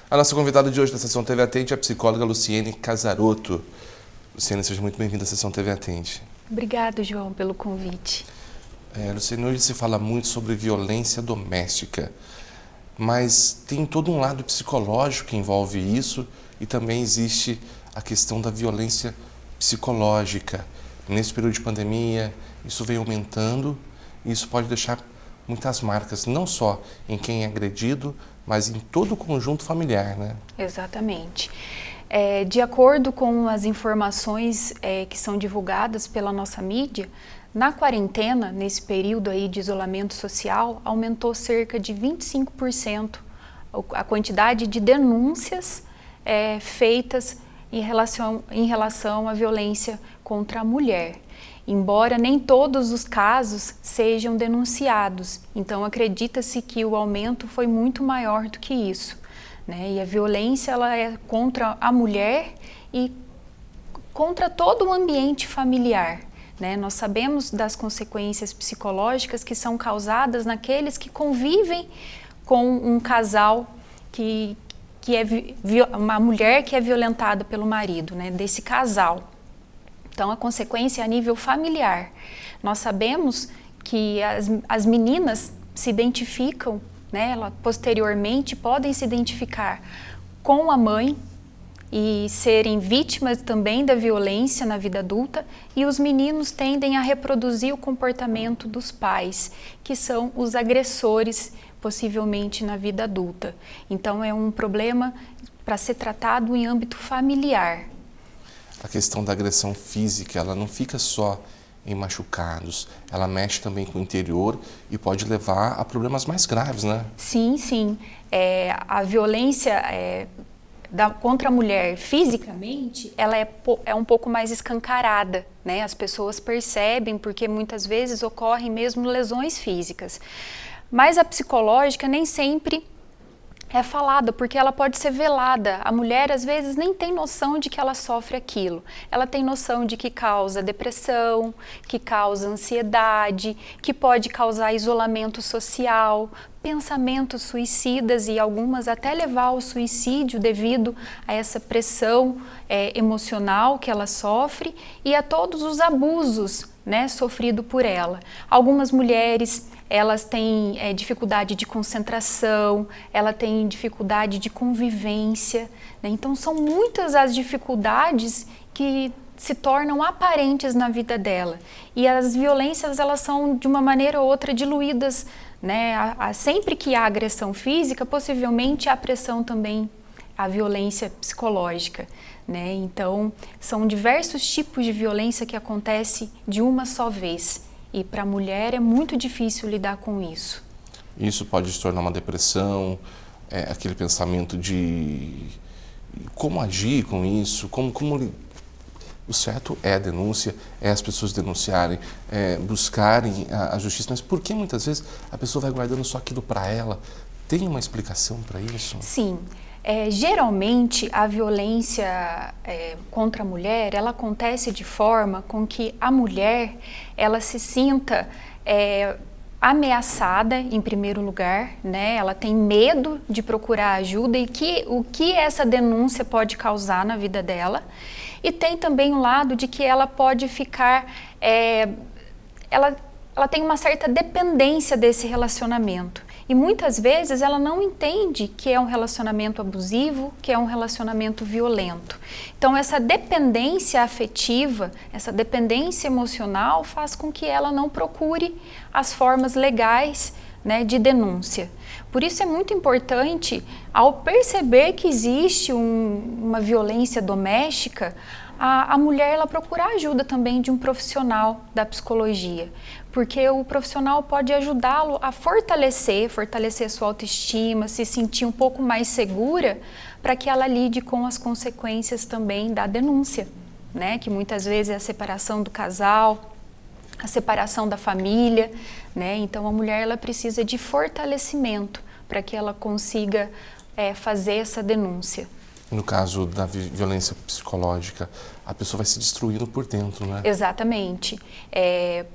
A nossa convidada de hoje da Sessão TV Atende é a psicóloga Luciene Casarotto. Luciene, seja muito bem-vinda à Sessão TV Atende. Obrigada, João, pelo convite. Luciene, hoje se fala muito sobre violência doméstica, mas tem todo um lado psicológico que envolve isso e também existe a questão da violência psicológica. Nesse período de pandemia, isso vem aumentando e isso pode deixar muitas marcas, não só em quem é agredido, mas em todo o conjunto familiar, né? Exatamente. De acordo com as informações que são divulgadas pela nossa mídia, na quarentena, nesse período aí de isolamento social, aumentou cerca de 25% a quantidade de denúncias feitas em relação à violência contra a mulher. Embora nem todos os casos sejam denunciados, então acredita-se que o aumento foi muito maior do que isso, né? E a violência ela é contra a mulher e contra todo o ambiente familiar, né? Nós sabemos das consequências psicológicas que são causadas naqueles que convivem com um casal que é uma mulher que é violentada pelo marido, né? Desse casal. Então, a consequência é a nível familiar. Nós sabemos que as meninas se identificam, né, posteriormente podem se identificar com a mãe e serem vítimas também da violência na vida adulta, e os meninos tendem a reproduzir o comportamento dos pais, que são os agressores, possivelmente na vida adulta. Então, é um problema para ser tratado em âmbito familiar. A questão da agressão física, ela não fica só em machucados, ela mexe também com o interior e pode levar a problemas mais graves, né? Sim, sim. A violência contra a mulher fisicamente, ela é um pouco mais escancarada, né? As pessoas percebem porque muitas vezes ocorrem mesmo lesões físicas. Mas a psicológica nem sempre é falada, porque ela pode ser velada. A mulher, às vezes, nem tem noção de que ela sofre aquilo. Ela tem noção de que causa depressão, que causa ansiedade, que pode causar isolamento social, pensamentos suicidas e algumas até levar ao suicídio devido a essa pressão emocional que ela sofre e a todos os abusos, né, sofrido por ela. Algumas mulheres elas têm dificuldade de concentração, ela tem dificuldade de convivência, né? Então são muitas as dificuldades que se tornam aparentes na vida dela. E as violências elas são de uma maneira ou outra diluídas, né? Sempre que há agressão física, possivelmente há pressão também, a violência psicológica, né? Então são diversos tipos de violência que acontece de uma só vez. E para a mulher é muito difícil lidar com isso. Isso pode se tornar uma depressão, aquele pensamento de como agir com isso, o certo é a denúncia, é as pessoas denunciarem, buscarem a justiça, mas por que muitas vezes a pessoa vai guardando só aquilo para ela? Tem uma explicação para isso? Sim. Geralmente a violência contra a mulher, ela acontece de forma com que a mulher ela se sinta ameaçada em primeiro lugar, né? Ela tem medo de procurar ajuda e o que essa denúncia pode causar na vida dela. E tem também o lado de que ela pode ficar, ela tem uma certa dependência desse relacionamento. E muitas vezes ela não entende que é um relacionamento abusivo, que é um relacionamento violento. Então essa dependência afetiva, essa dependência emocional faz com que ela não procure as formas legais, né, de denúncia. Por isso é muito importante, ao perceber que existe uma violência doméstica, a mulher ela procurar ajuda também de um profissional da psicologia, porque o profissional pode ajudá-lo a fortalecer sua autoestima, se sentir um pouco mais segura para que ela lide com as consequências também da denúncia, né? Que muitas vezes é a separação do casal, a separação da família, né? Então a mulher ela precisa de fortalecimento para que ela consiga fazer essa denúncia. No caso da violência psicológica, a pessoa vai se destruindo por dentro, né? Exatamente.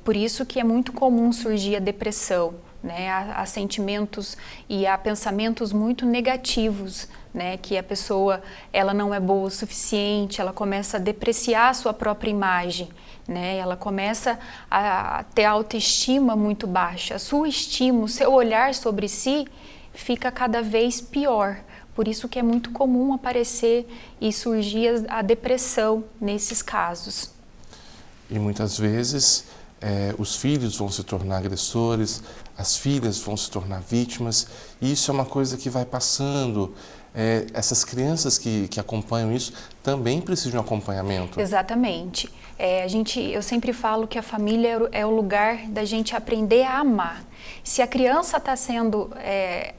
Por isso que é muito comum surgir a depressão, né? Há sentimentos e há pensamentos muito negativos, né? Que a pessoa ela não é boa o suficiente, ela começa a depreciar a sua própria imagem, né? Ela começa a ter a autoestima muito baixa, a sua estima, o seu olhar sobre si fica cada vez pior. Por isso que é muito comum aparecer e surgir a depressão nesses casos. E muitas vezes os filhos vão se tornar agressores, as filhas vão se tornar vítimas, e isso é uma coisa que vai passando. Essas crianças que acompanham isso também precisam de um acompanhamento. Exatamente. Eu sempre falo que a família é o lugar da gente aprender a amar. Se a criança está sendo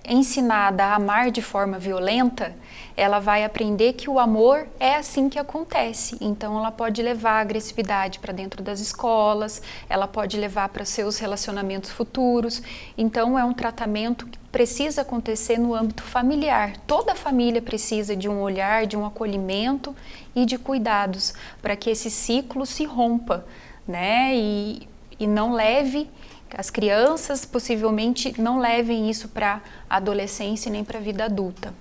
ensinada a amar de forma violenta, ela vai aprender que o amor é assim que acontece. Então, ela pode levar a agressividade para dentro das escolas, ela pode levar para seus relacionamentos futuros. Então, é um tratamento que precisa acontecer no âmbito familiar. Toda a família precisa de um olhar, de um acolhimento e de cuidados para que esse ciclo se rompa, né? E não leve, as crianças possivelmente não levem isso para a adolescência nem para a vida adulta.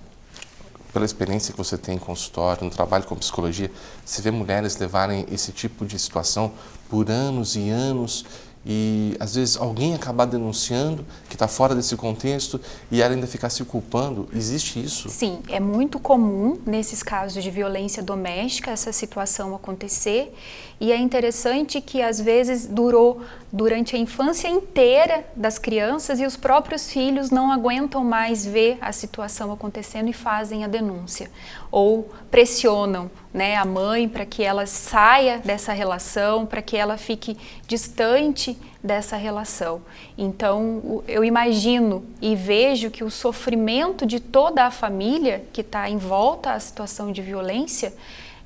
Pela experiência que você tem em consultório, no trabalho com psicologia, você vê mulheres levarem esse tipo de situação por anos e anos, e às vezes alguém acabar denunciando que está fora desse contexto e ela ainda ficar se culpando. Existe isso? Sim, é muito comum nesses casos de violência doméstica essa situação acontecer, e é interessante que às vezes durou durante a infância inteira das crianças e os próprios filhos não aguentam mais ver a situação acontecendo e fazem a denúncia ou pressionam, né, a mãe para que ela saia dessa relação, para que ela fique distante dessa relação. Então, eu imagino e vejo que o sofrimento de toda a família que está em volta à situação de violência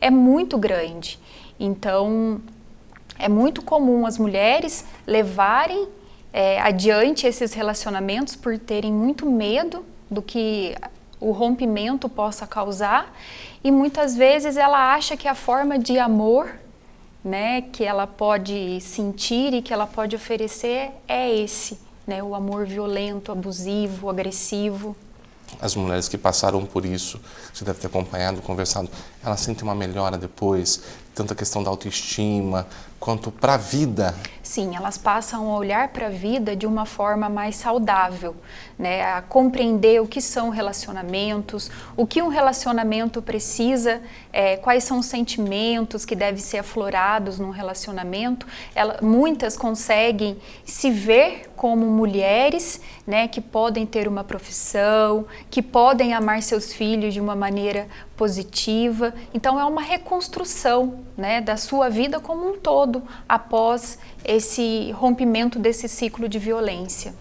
é muito grande. Então, é muito comum as mulheres levarem adiante esses relacionamentos por terem muito medo do que o rompimento possa causar, e muitas vezes ela acha que a forma de amor, né, que ela pode sentir e que ela pode oferecer é esse, né, o amor violento, abusivo, agressivo. As mulheres que passaram por isso, você deve ter acompanhado, conversado, elas sentem uma melhora depois, tanto a questão da autoestima, quanto para a vida. Sim, elas passam a olhar para a vida de uma forma mais saudável, né? A compreender o que são relacionamentos, o que um relacionamento precisa, quais são os sentimentos que devem ser aflorados num relacionamento. Muitas conseguem se ver como mulheres, né, que podem ter uma profissão, que podem amar seus filhos de uma maneira positiva. Então é uma reconstrução, né, da sua vida como um todo após esse rompimento desse ciclo de violência.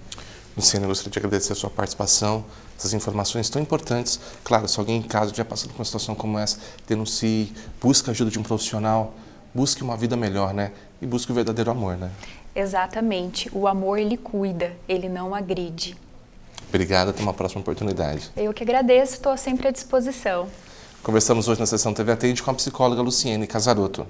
Luciana, eu gostaria de agradecer a sua participação, essas informações tão importantes. Claro, se alguém em casa estiver passando por uma situação como essa, denuncie, busque a ajuda de um profissional, busque uma vida melhor, né? E busque o verdadeiro amor, né? Exatamente. O amor, ele cuida, ele não agride. Obrigado, até uma próxima oportunidade. Eu que agradeço, estou sempre à disposição. Conversamos hoje na sessão TV Atende com a psicóloga Luciene Casarotto.